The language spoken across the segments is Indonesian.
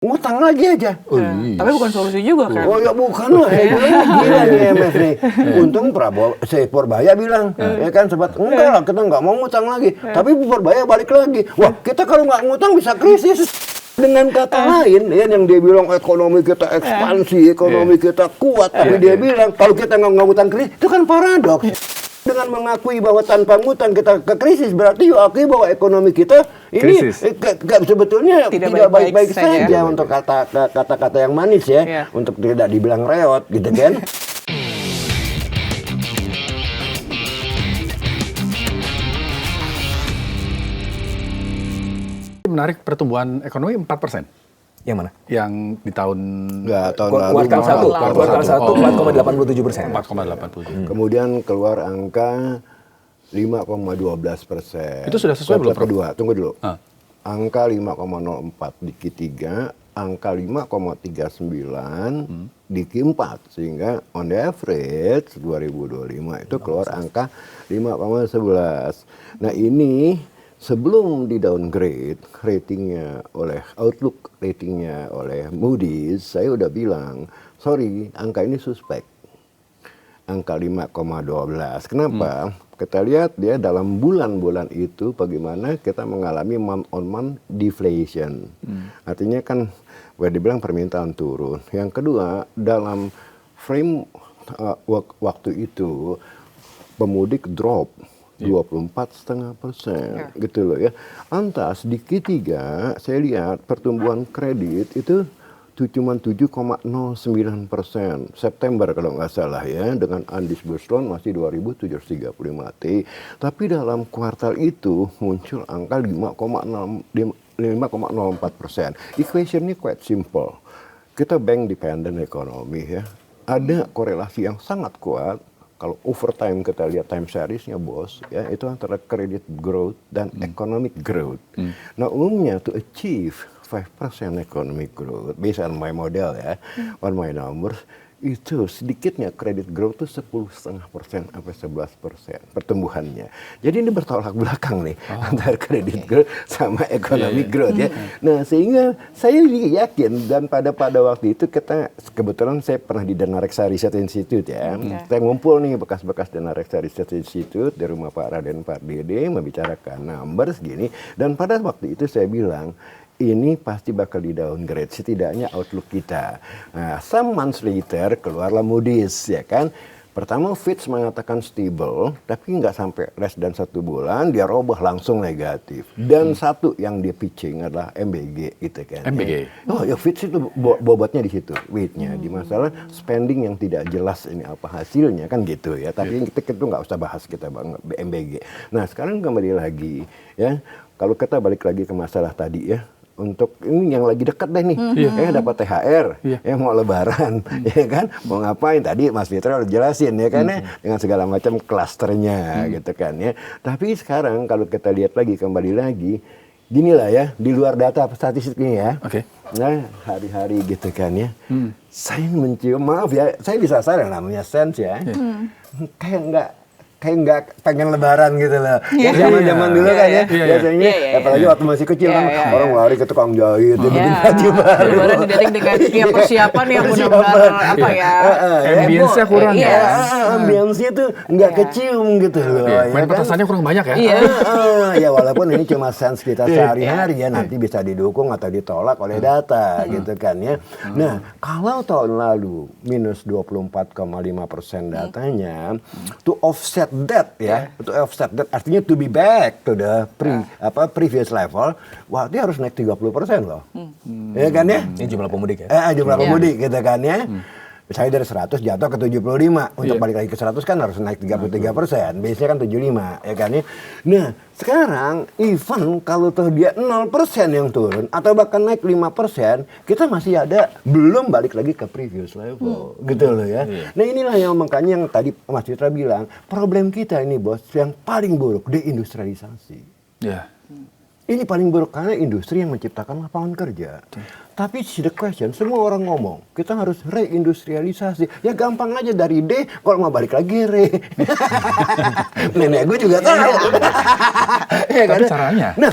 ngutang lagi aja. Tapi bukan solusi juga kan? Oh ya bukan lah, gila nih IMF nih. Untung Purbaya bilang, ya kan sobat, enggak lah kita nggak mau ngutang lagi. Tapi Purbaya balik lagi. Wah kita kalau nggak ngutang bisa krisis. Dengan kata lain, ya, yang dia bilang ekonomi kita ekspansi, ekonomi kita kuat, tapi dia bilang kalau kita nggak ngutang krisis, itu kan paradoks. Dengan mengakui bahwa tanpa ngutang kita ke krisis, berarti akui bahwa ekonomi kita ini sebetulnya tidak baik-baik saja untuk kata-kata yang manis ya, untuk tidak dibilang reot gitu kan. Menarik, pertumbuhan ekonomi 4%. Yang mana? Yang di tahun kuartal 1 4,87%. 4,87. Kemudian keluar angka 5,12%. Itu sudah sesuai belum? Kedua, tunggu dulu. Angka 5,04 di Q3, angka 5,39 di Q4, sehingga on the average 2025 itu keluar angka 5,11. Nah ini sebelum di downgrade ratingnya oleh Outlook, ratingnya oleh Moody's, saya udah bilang, sorry, angka ini suspek. Angka 5,12. Kenapa? Kita lihat dia dalam bulan-bulan itu bagaimana kita mengalami month on month deflation. Artinya kan, dibilang permintaan turun. Yang kedua, dalam frame waktu itu, pemudik drop 24,5% gitu loh ya. Antas di Q3 saya lihat pertumbuhan kredit itu cuma 7,09% September kalau nggak salah ya, dengan undisbursed loan masih 2.735 T. Tapi dalam kuartal itu muncul angka 5,04%. Equationnya quite simple. Kita bank dependent economy ya. Ada korelasi yang sangat kuat. Kalau over time kita lihat time seriesnya bos, ya itu antara credit growth dan economic growth. Nah umumnya to achieve 5% economic growth, based on my model ya, on my numbers, itu sedikitnya credit growth itu 10,5% sampai 11% pertumbuhannya. Jadi ini bertolak belakang nih antara credit growth sama economic growth ya. Nah sehingga saya yakin, dan pada waktu itu kita kebetulan saya pernah di Dana Reksa Research Institute ya. Saya ngumpul nih bekas-bekas Dana Reksa Research Institute di rumah Pak Raden Pak Dede membicarakan numbers gini, dan pada waktu itu saya bilang ini pasti bakal di downgrade, setidaknya outlook kita. Nah, some months later keluarlah Moody's ya kan. Pertama Fitch mengatakan stable, tapi nggak sampai less dan 1 bulan dia robah langsung negatif. Dan satu yang dia pitching adalah MBG gitu kan. MBG. Oh ya Fitch itu bobotnya di situ, weightnya di masalah spending yang tidak jelas ini apa hasilnya kan gitu ya. Tapi kita itu nggak usah bahas kita bang MBG. Nah sekarang kembali lagi ya, kalau kita balik lagi ke masalah tadi ya. Untuk ini yang lagi dekat deh nih, dapat THR, mau lebaran, ya kan, mau ngapain? Tadi Mas Fitra udah jelasin ya kan, dengan segala macam klasternya gitu kan ya. Tapi sekarang kalau kita lihat lagi, kembali lagi, gini lah ya, di luar data statistiknya ya. Nah hari-hari gitu kan ya, saya mencium, maaf ya, saya bisa salah namanya sense ya, kayak nggak pengen lebaran gitu loh. Ya zaman dulu kan ya, biasanya apalagi waktu masih kecil kan orang lari ke tukang jahit, bikin baju baru. Lebaran identik dengan persiapan yang benar-benar apa ya? Ambience-nya kurang ya. Ambience-nya tuh nggak kecium gitu loh. Main petasannya kurang banyak ya. Ya walaupun ini cuma sense kita sehari-hari ya, nanti bisa didukung atau ditolak oleh data gitu kan ya. Nah kalau tahun lalu minus 24,5% datanya, to offset that ya, to offset that artinya to be back to the previous level, wah dia harus naik 30% loh. Ya kan ya? Ini jumlah pemudik ya? Jumlah pemudik gitu kan ya. Misalnya dari 100 jatuh ke 75, untuk balik lagi ke 100 kan harus naik 33%, biasanya kan 75 ya kan ya. Nah sekarang even kalau tuh dia 0% yang turun atau bahkan naik 5%, kita masih ada belum balik lagi ke previous level gitu loh ya. Nah inilah yang makanya yang tadi Mas Fitra bilang, problem kita ini bos yang paling buruk deindustrialisasi. Ini paling buruk karena industri yang menciptakan lapangan kerja. Tapi the question, semua orang ngomong, kita harus reindustrialisasi. Ya gampang aja dari D, kalau mau balik lagi re. Nenek gue juga tahu. Ya kan? Tapi caranya? Nah,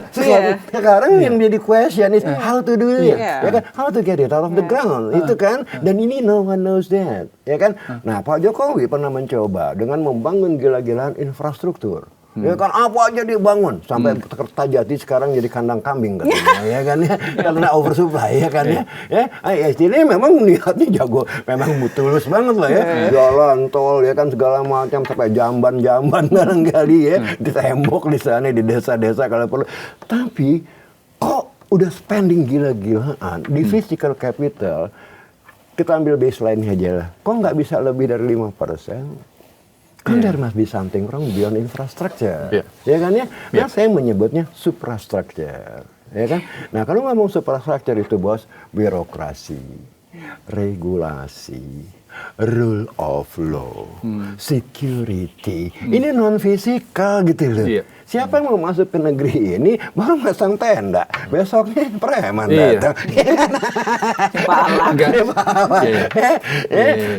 sekarang yang jadi question is how to do it. Ya kan? How to get it out of the ground. Itu kan. Dan ini no one knows that. Ya kan? Nah, Pak Jokowi pernah mencoba dengan membangun gila-gilaan infrastruktur. Ya kan, apa aja dibangun sampai Kertajati sekarang jadi kandang kambing katanya, ya kan ya, karena oversupply ya kan ya. Ini memang niatnya jago, memang tulus banget lah ya, jalan tol ya kan segala macam sampai jamban-jamban barangkali ya, di tembok di sana di desa-desa kalau perlu. Tapi kok udah spending gila-gilaan di physical capital, kita ambil baseline aja lah, kok nggak bisa lebih dari 5%? Kan there must be something wrong beyond infrastructure, ya kan ya? Nah, saya menyebutnya suprastructure, ya kan? Nah, kalau ngomong suprastructure itu bos, birokrasi, regulasi, rule of law, security, ini non fisikal gitu loh. Siapa yang mau masuk ke negeri ini baru masang tenda, besoknya preman datang.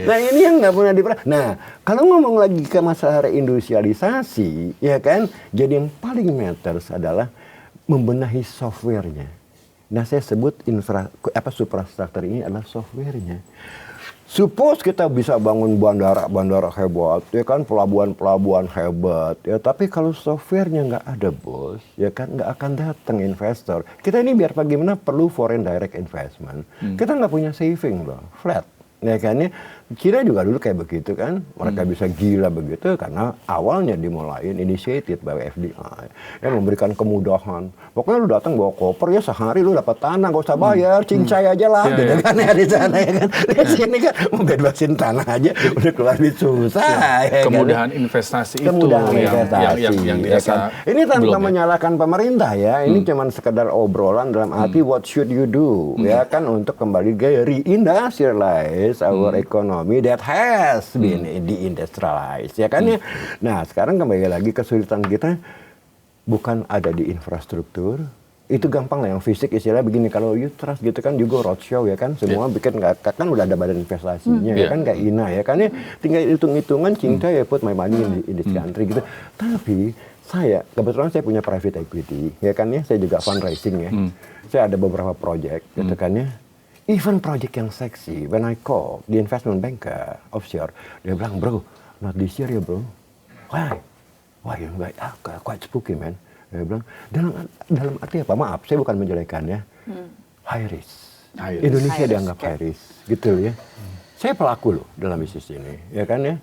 Nah ini yang nggak pernah diperhatikan. Nah kalau ngomong lagi ke masalah reindustrialisasi, ya kan, jadi yang paling matters adalah membenahi softwarenya. Nah saya sebut suprastructure ini adalah softwarenya. Suppose kita bisa bangun bandara hebat, ya kan, pelabuhan hebat, ya. Tapi kalau softwarenya nggak ada bos, ya kan, nggak akan datang investor. Kita ini biar bagaimana perlu foreign direct investment. Kita nggak punya saving loh, flat, ya kan ya. China juga dulu kayak begitu kan, mereka bisa gila begitu karena awalnya dimulain initiated by FDI, yang memberikan kemudahan. Pokoknya lu datang bawa koper ya sehari lu dapat tanah, gak usah bayar, cincai aja lah, gitu kan ya di sana ya kan. Di sini kan mau bebasin tanah aja udah keluar duit susah. Ya, kemudahan kan? Investasi Kemudahan itu investasi, yang ya dirasa kan? Ini tanpa belum, menyalahkan pemerintah ya, ini cuman sekedar obrolan dalam arti what should you do, ya kan, untuk kembali ke reindustrialize our economy that has been deindustrialized, ya kan ya. Nah sekarang kembali lagi kesulitan kita bukan ada di infrastruktur, itu gampang lah, yang fisik istilah begini, kalau you trust gitu kan juga roadshow ya kan, semua bikin nggak kan udah ada badan investasinya ya kan, kayak INA ya kan ya, tinggal hitung-hitungan cinta ya put my money in this country gitu. Tapi saya kebetulan saya punya private equity ya kan ya, saya juga fundraising ya, saya ada beberapa project gitu kan ya. Even project yang seksi, when I call the investment banker offshore, dia bilang, bro, not this year ya bro. Why? Quite spooky man. Dia bilang, dalam arti apa? Maaf, saya bukan menjelekan ya. High risk. Indonesia dianggap high risk, gitu ya. Saya pelaku loh dalam bisnis ini, ya kan ya.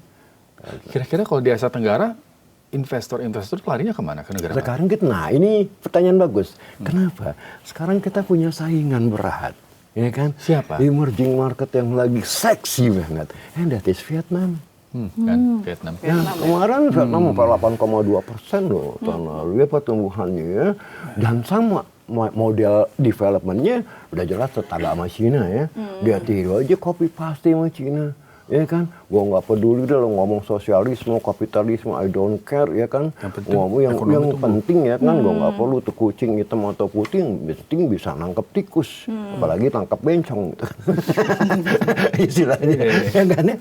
Kira-kira kalau di Asia Tenggara, investor larinya kemana? Ke negara sekarang kita, nah ini pertanyaan bagus. Kenapa? Sekarang kita punya saingan berat. Ya kan? Siapa? Emerging market yang lagi seksi banget. And that is Vietnam. Kan? Vietnam. Ya, kemarin Vietnam 8,2% loh tahun lalu ya pertumbuhannya. Dan sama model developmentnya udah jelas tetangga sama Cina ya. Dia tiru aja copy paste sama Cina. Ya kan, gua nggak peduli deh lo ngomong sosialisme, kapitalisme, I don't care ya kan. Ngomong yang penting ya kan, gua nggak perlu tuh kucing hitam atau putih, yang penting bisa nangkep tikus, apalagi tangkap bencong gitu. Istilahnya, ya kan ya.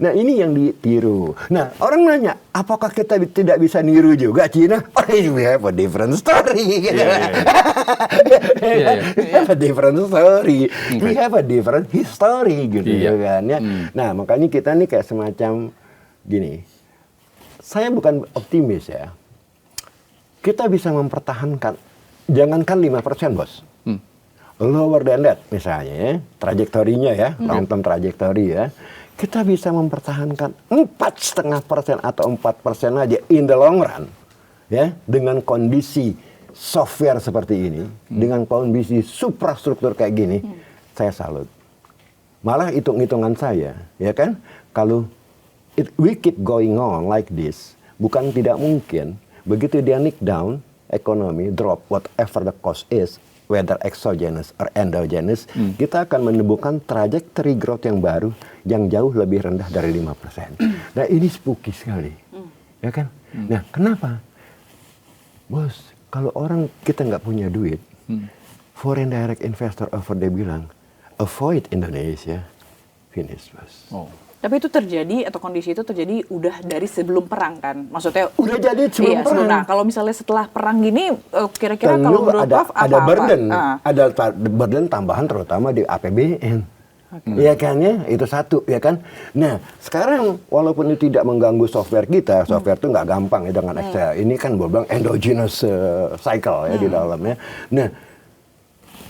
Nah ini yang ditiru. Nah orang nanya, apakah kita tidak bisa niru juga Cina? Oh, we have a different story. We have a different story. We have a different history gitu ya kan ya. Nah makanya kita nih kayak semacam gini, saya bukan optimis ya, kita bisa mempertahankan, jangankan 5% bos, lower than that misalnya ya, trajektorinya ya, long term trajektori ya, kita bisa mempertahankan 4,5% atau 4% aja in the long run ya, dengan kondisi software seperti ini, dengan kondisi suprastruktur kayak gini, saya salut. Malah hitung-hitungan saya, ya kan, kalau we keep going on like this, bukan tidak mungkin, begitu dia nick down, ekonomi drop, whatever the cost is, whether exogenous or endogenous, kita akan menemukan trajectory growth yang baru, yang jauh lebih rendah dari 5%. Nah ini spooky sekali, ya kan? Nah kenapa? Bos, kalau orang kita nggak punya duit, foreign direct investor dia bilang, avoid Indonesia, finish bos. Oh. Tapi itu terjadi atau kondisi itu terjadi udah dari sebelum perang kan? Maksudnya Udah jadi sebelum perang. Nah, kalau misalnya setelah perang gini, kira-kira kalau menurut Prof ada burden, apa? ada burden tambahan terutama di APBN. Ya kan ya, itu satu ya kan. Nah sekarang walaupun itu tidak mengganggu software kita, software itu nggak gampang ya dengan Excel. Ini kan gue bilang endogenous cycle ya di dalamnya. Nah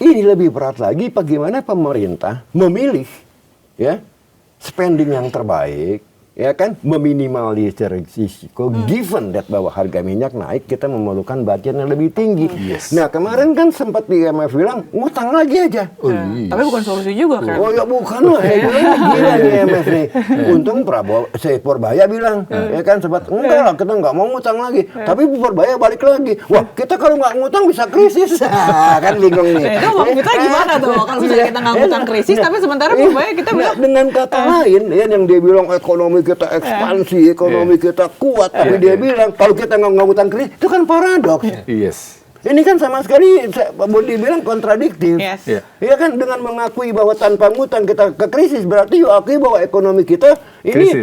ini lebih berat lagi bagaimana pemerintah memilih ya spending yang terbaik, ya kan, meminimalisir risiko. Given that bahwa harga minyak naik, kita memerlukan budget yang lebih tinggi. Nah kemarin kan sempat di IMF bilang ngutang lagi aja. Tapi bukan solusi juga kan? Oh ya bukan lah, gila nih IMF nih. Untung Prabowo, Purbaya bilang, ya kan sempat enggak lah, kita nggak mau ngutang lagi. Tapi Purbaya balik lagi. Wah kita kalau nggak ngutang bisa krisis, kan bingung nih. Itu mau kita gimana tuh? Kalau misalnya kita nggak ngutang krisis, tapi sementara Purbaya kita bilang dengan kata lain, ya yang dia bilang ekonomi kita ekspansi, ekonomi kita kuat, tapi dia bilang kalau kita nggak ngutang krisis, itu kan paradoks. Yes. Ini kan sama sekali boleh dibilang kontradiktif. Yes. Ya kan dengan mengakui bahwa tanpa ngutang kita ke krisis berarti akui bahwa ekonomi kita ini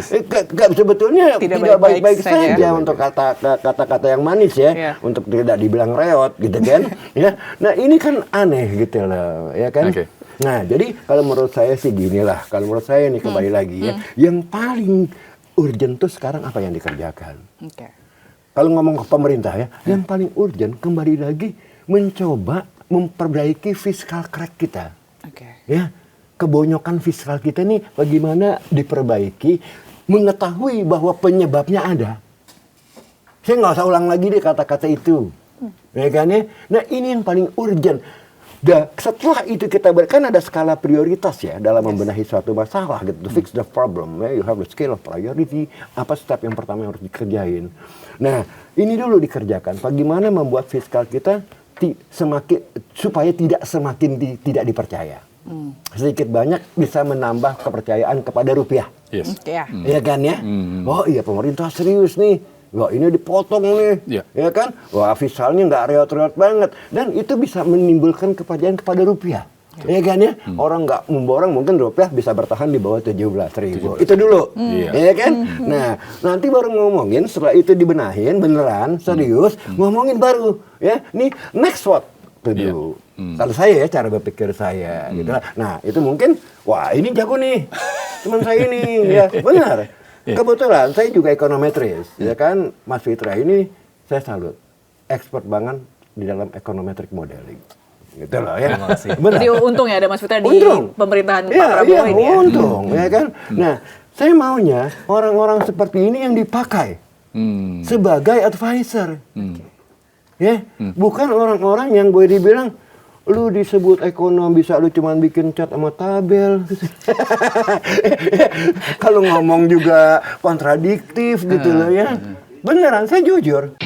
sebetulnya Tidak tidak baik-baik baik-baik saja. saja untuk kata-kata yang manis ya, untuk tidak dibilang reot gitu kan. Ya. Nah, ini kan aneh gitu loh, ya kan? Oke. Nah, jadi kalau menurut saya sih gini lah, kalau menurut saya nih kembali lagi ya, yang paling urgent tuh sekarang apa yang dikerjakan? Oke. Kalau ngomong ke pemerintah ya, yang paling urgent kembali lagi mencoba memperbaiki fiskal crack kita. Oke. Ya, kebonyokan fiskal kita nih bagaimana diperbaiki, mengetahui bahwa penyebabnya ada. Saya nggak usah ulang lagi deh kata-kata itu, ya kan ya. Nah ini yang paling urgent. Dan setelah itu kita kan ada skala prioritas ya dalam membenahi suatu masalah gitu. To fix the problem, ya, you have the scale of priority. Apa step yang pertama yang harus dikerjain? Nah, ini dulu dikerjakan. Bagaimana membuat fiskal kita supaya tidak semakin tidak dipercaya. Sedikit banyak bisa menambah kepercayaan kepada rupiah. Yes. Ya. Iya kan ya? Oh iya pemerintah serius nih. Wah ini dipotong nih, ya kan? Wah fiskalnya nggak reot-reot banget. Dan itu bisa menimbulkan kepercayaan kepada rupiah. Ya kan ya? Orang nggak memborong mungkin rupiah bisa bertahan di bawah 17.000. Itu dulu, ya kan? Nah nanti baru ngomongin setelah itu dibenahin beneran serius, ngomongin baru ya. Nih next what to do. Kalau saya ya cara berpikir saya gitu. Nah itu mungkin wah ini jago nih teman saya ini ya benar. Kebetulan saya juga ekonometris, ya kan, Mas Fitra ini saya salut, expert banget di dalam econometric modeling, gitu loh ya. Jadi untung ya ada Mas Fitra di pemerintahan Pak Iya, Prabowo ini ya. untung, ya kan. Nah, saya maunya orang-orang seperti ini yang dipakai sebagai advisor, ya, bukan orang-orang yang boleh dibilang lu disebut ekonom bisa lu cuman bikin cat sama tabel. Kalau ngomong juga kontradiktif gitu loh ya. Beneran saya jujur.